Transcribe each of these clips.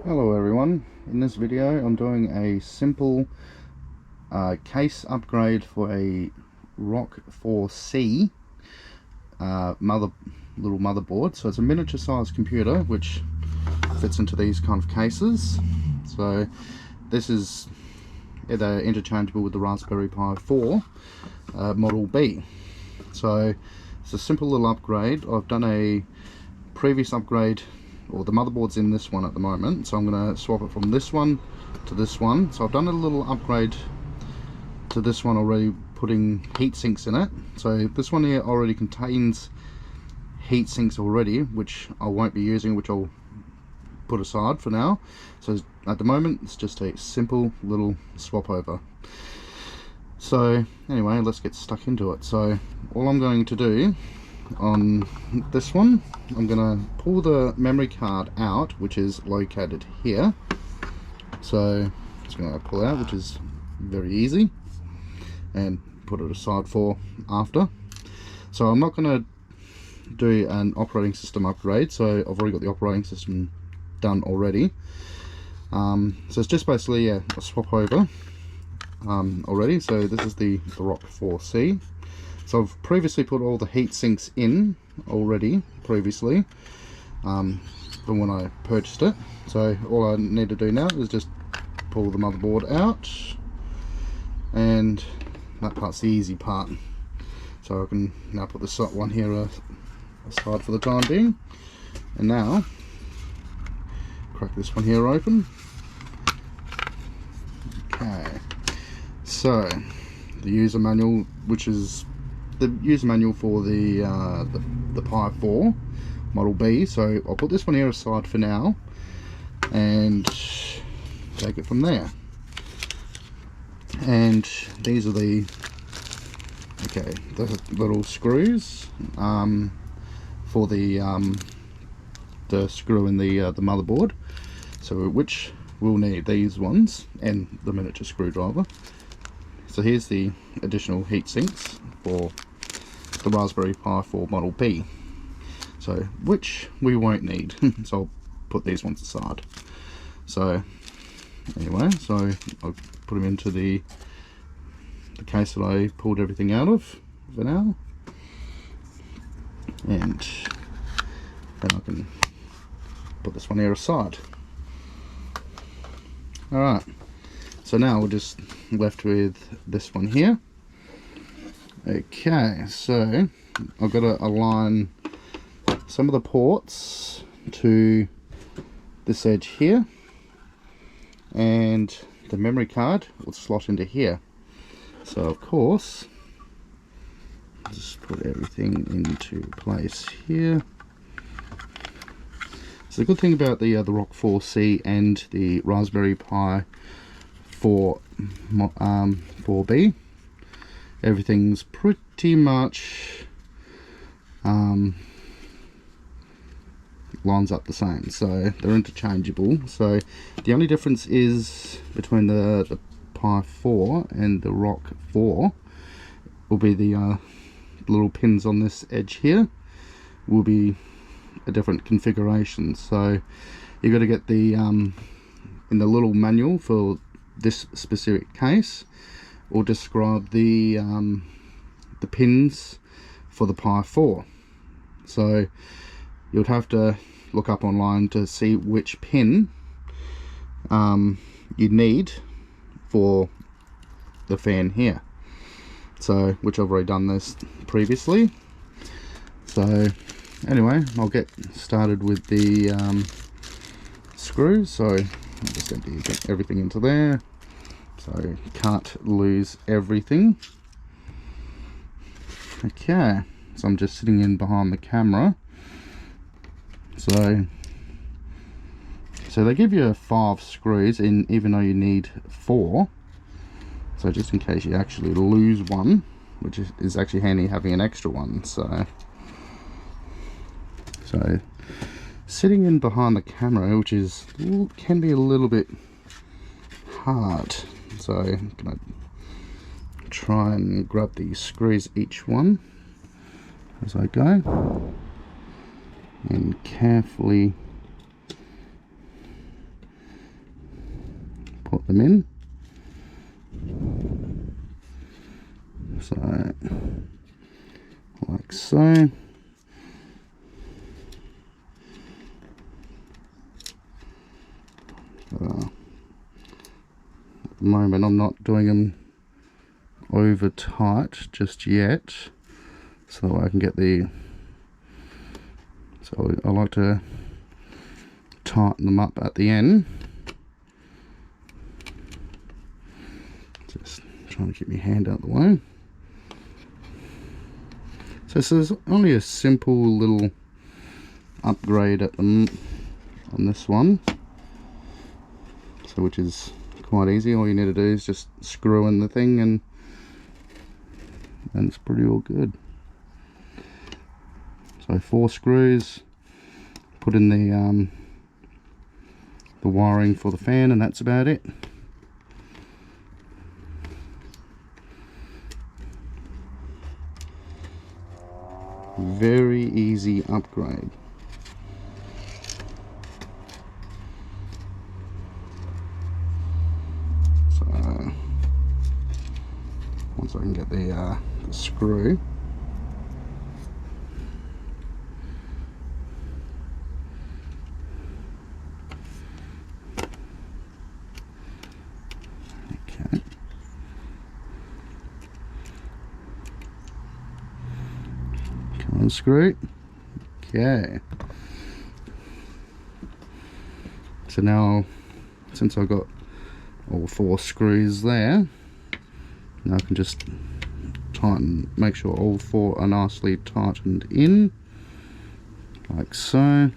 Hello everyone, in this video I'm doing a simple case upgrade for a rock4c little motherboard. So it's a miniature sized computer which fits into these kind of cases. So this is either interchangeable with the Raspberry Pi 4 Model B. So it's a simple little upgrade. I've done a previous upgrade, or the motherboard's in this one at the moment, so I'm going to swap it from this one to this one. So I've done a little upgrade to this one already, putting heat sinks in it. So this one here already contains heat sinks already, which I won't be using, which I'll put aside for now. So at the moment it's just a simple little swap over. So anyway, let's get stuck into it. So all I'm going to do on this one, I'm gonna pull the memory card out, which is located here. So it's gonna pull out, which is very easy, and put it aside for after. So I'm not gonna do an operating system upgrade, so I've already got the operating system done already. So it's just basically a swap over already. So this is the rock4c. So I've previously put all the heat sinks in already previously from when I purchased it. So all I need to do now is just pull the motherboard out, and that part's the easy part. So I can now put this one here aside for the time being, and now crack this one here open. Okay, so the user manual, which is the user manual for the Pi 4 Model B. So I'll put this one here aside for now and take it from there. And these are the little screws for the screw in the motherboard. So which we'll need these ones and the miniature screwdriver. So here's the additional heat sinks for the Raspberry Pi 4 Model B, so which we won't need. So I'll put these ones aside. So anyway, so I'll put them into the case that I pulled everything out of for now, and then I can put this one here aside. Alright, so now we're just left with this one here. Okay, so I've got to align some of the ports to this edge here, and the memory card will slot into here. So of course, just put everything into place here. So the good thing about the rock4c and the Raspberry Pi 4B, everything's pretty much lines up the same, so they're interchangeable. So the only difference is between the Pi 4 and the Rock 4 will be the little pins on this edge here will be a different configuration. So you've got to get the in the little manual for this specific case, or describe the pins for the Pi 4. So you'd have to look up online to see which pin you need for the fan here. So which I've already done this previously. So anyway, I'll get started with the screws. So I'm just going to get everything into there, so you can't lose everything. Okay, so I'm just sitting in behind the camera. So they give you 5 screws in, even though you need 4. So just in case you actually lose one, which is actually handy having an extra one. So sitting in behind the camera, which can be a little bit hard. So I'm gonna try and grab these screws, each one as I go, and carefully put them in. So like so. At the moment I'm not doing them over tight just yet, so that way I can get the, so I like to tighten them up at the end. Just trying to keep my hand out the way. So this is only a simple little upgrade at the, on this one, so which is quite easy. All you need to do is just screw in the thing and it's pretty all good. So 4 screws, put in the wiring for the fan, and that's about it. Very easy upgrade. So once I can get the screw, okay. Unscrew. Okay, so now since I've got all 4 screws there, now I can just tighten, make sure all 4 are nicely tightened in like so.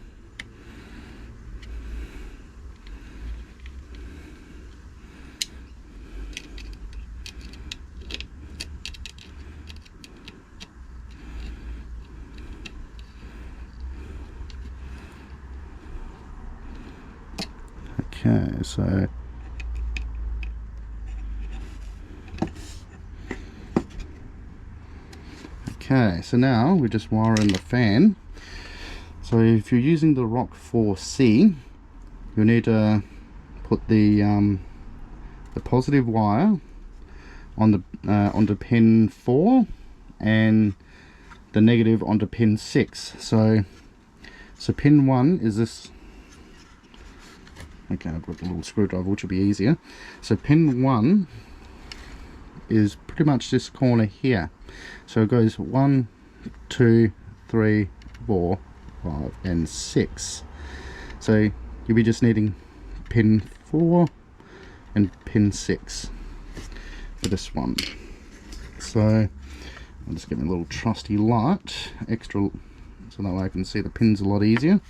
Okay, so now we just wire in the fan. So if you're using the rock4c, you'll need to put the positive wire on the onto pin 4 and the negative onto pin 6. So pin 1 is this. Okay, I've got the little screwdriver, which will be easier. So pin 1 is pretty much this corner here. So it goes 1, 2, 3, 4, 5, and 6. So you'll be just needing pin 4 and pin 6 for this one. So I'll just get my little trusty light extra, so that way I can see the pins a lot easier.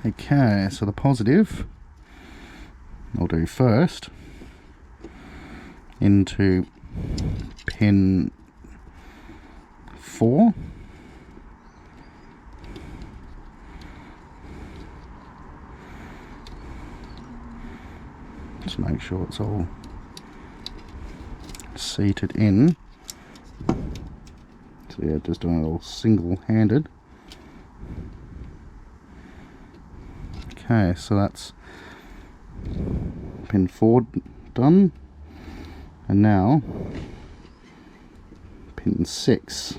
Okay, so the positive I'll do first into pin 4. Just make sure it's all seated in. So yeah, just doing it all single-handed. Okay, so that's pin 4 done, and now pin 6.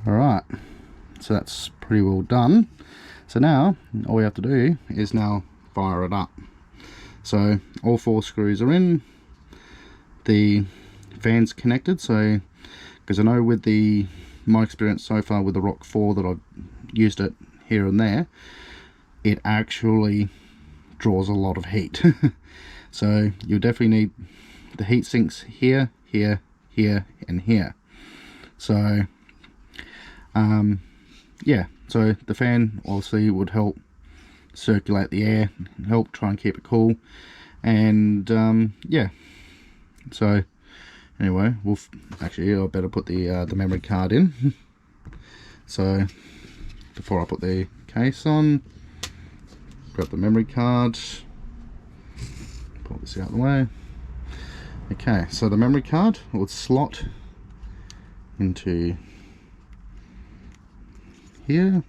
Alright, so that's pretty well done. So now all we have to do is now fire it up. So all 4 screws are in, the fan's connected, so because I know with my experience so far with the rock4 that I've used it here and there, it actually draws a lot of heat. So you'll definitely need the heat sinks here, here, here, and here. So yeah, so the fan obviously would help circulate the air, help try and keep it cool, and yeah, so anyway, actually I better put the memory card in. So before I put the case on, grab the memory card, pull this out of the way. Okay, so the memory card will slot into here.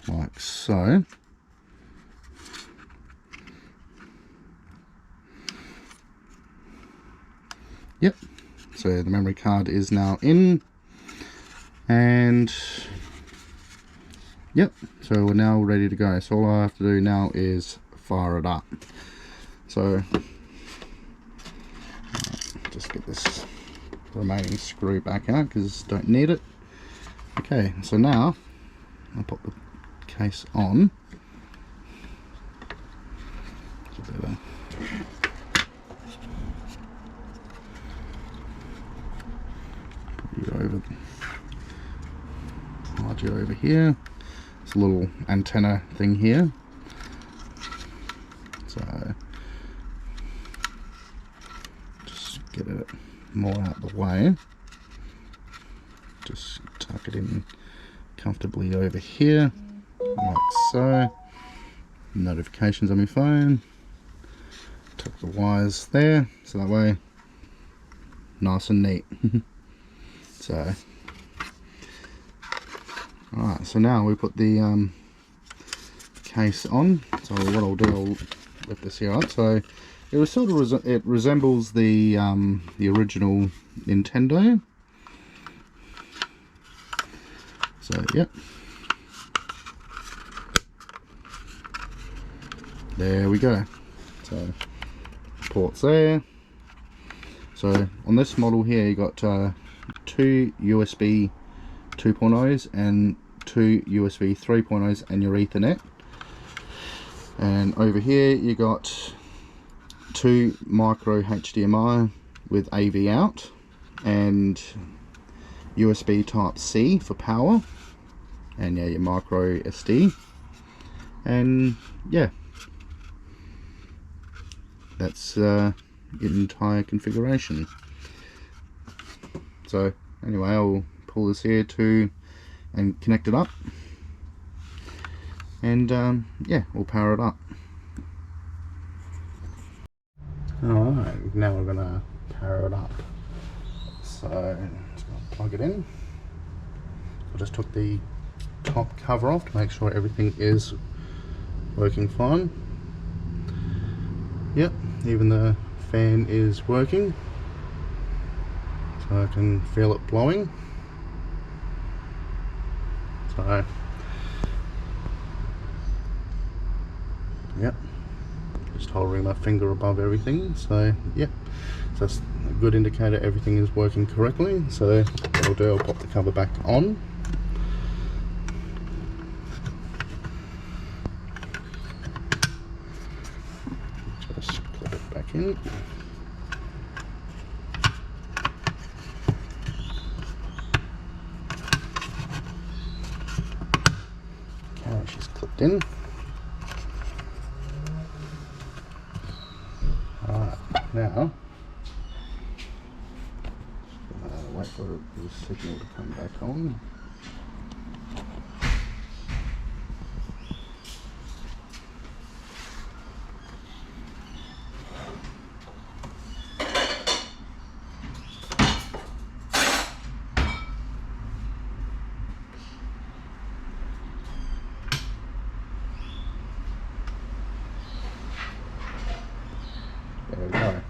Like so. Yep, so the memory card is now in, and yep, so we're now ready to go. So all I have to do now is fire it up. So just get this remaining screw back out because don't need it. Okay, so now I'll pop the case on. Over here, it's a little antenna thing here, so just get it more out of the way, just tuck it in comfortably over here like so. Notifications on my phone, tuck the wires there so that way nice and neat. So alright, so now we put the case on. So what I'll do, I'll lift this here up. So it was sort of it resembles the original Nintendo. So yep, there we go. So ports there. So on this model here, you got 2 USB 2.0s and 2 USB 3.0s and your Ethernet, and over here you got 2 micro HDMI with AV out and USB type C for power, and yeah, your micro SD, and yeah, that's your entire configuration. So anyway, I'll pull this here to and connect it up, and yeah, we'll power it up. Alright, now we're gonna power it up. So just gonna plug it in. I just took the top cover off to make sure everything is working fine. Yep, even the fan is working, so I can feel it blowing. So yep, just hovering my finger above everything. So yep, so that's a good indicator everything is working correctly. So what I'll do, I'll pop the cover back on. Just clip it back in. She's clipped in. Alright, now wait for the signal to come back on. There we go.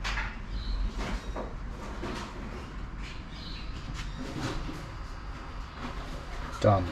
Done.